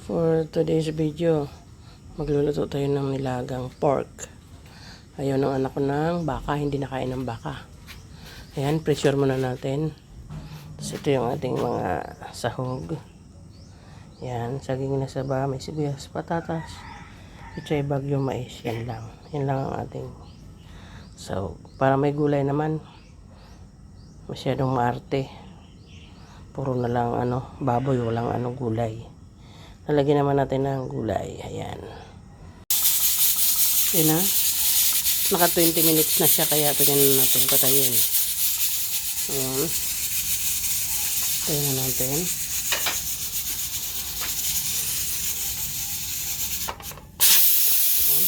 For today's video, magluluto tayo ng nilagang pork. Ayaw ng anak ko ng baka, hindi nakain ng baka. Ayan, pressure muna natin. Tapos ito yung ating mga sahog. Ayan, saging na saba, may sibuyas, patatas. Ito ay bagyo mais, yan lang. Yan lang ang ating sahog. Para may gulay naman, masyadong maarte. Puro na lang baboy, walang gulay. Lalagyan naman natin ng gulay. Ayan. Ayan na. Naka 20 minutes na siya, kaya pwede na natin patayin. Ayan. Patayin na natin. Ayan.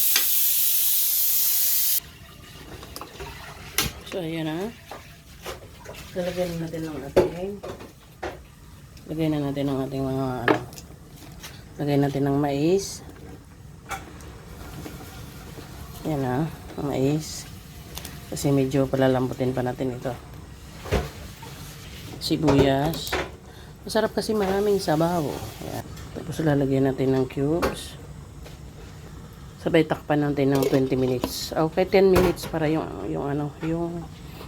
So, ayan na. Lalagyan natin ng ating mga lagay natin ng mais. Yan ang mais. Kasi medyo palalambutin pa natin ito. Sibuyas. Masarap kasi maraming sabaw. Yan. Tapos lalagyan natin ng cubes. Sabay takpan natin ng 20 minutes. Okay, 10 minutes para yung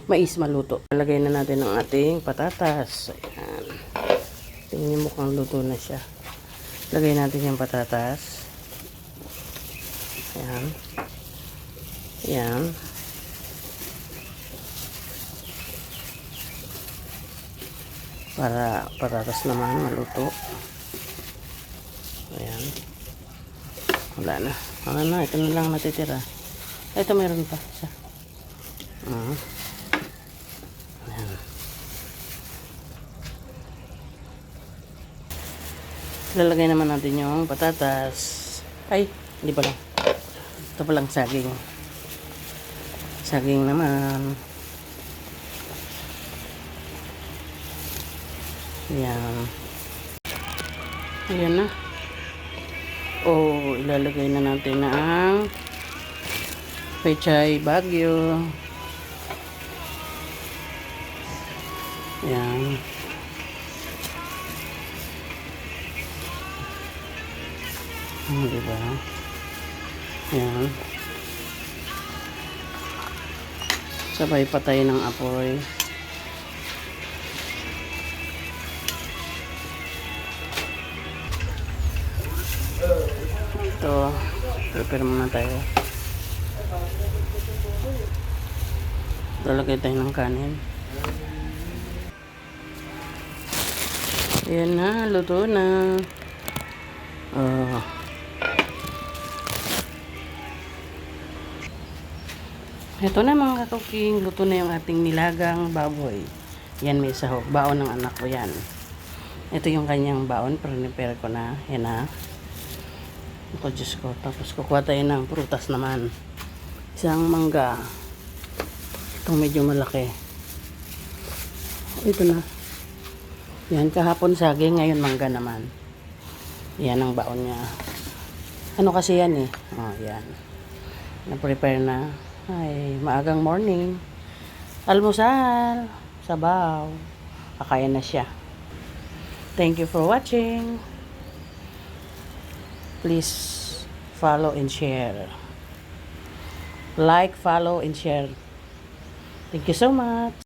mais maluto. Lalagay na natin ang ating patatas. Ayan. Tingnan niyo, mukhang luto na siya. Lagay natin yung patatas. Ayan. Ayan. Para patatas naman maluto. Ayan. Wala na. Wala na. Ito na lang natitira. Ito meron pa. Isa. Ayan. Lalagay naman natin yung patatas. Ay, hindi pala. Ito palang saging. Saging naman. Ayan. Ayan na. Ilalagay na natin ang pechay bagyo. Ayan. Diba? Ayan. Sabay patay ng apoy. Ito. Prepare muna tayo. Lalagay tayo ng kanin. Ayan na. Luto na. Ito na mga kakuking, luto na yung ating nilagang baboy. Yan, may sahog. Baon ng anak ko yan. Ito yung kanyang baon, prepare ko na. Yan na. Ito, Diyos ko. Tapos kukuha tayo ng prutas naman. Isang mangga. Itong medyo malaki. Ito na. Yan, kahapon saging, ngayon mangga naman. Yan ang baon niya. Ano kasi yan eh. Yan. Na-prepare na. Ay, maagang morning. Almusal. Sabaw. Kakain na siya. Thank you for watching. Please follow and share. Like, follow, and share. Thank you so much.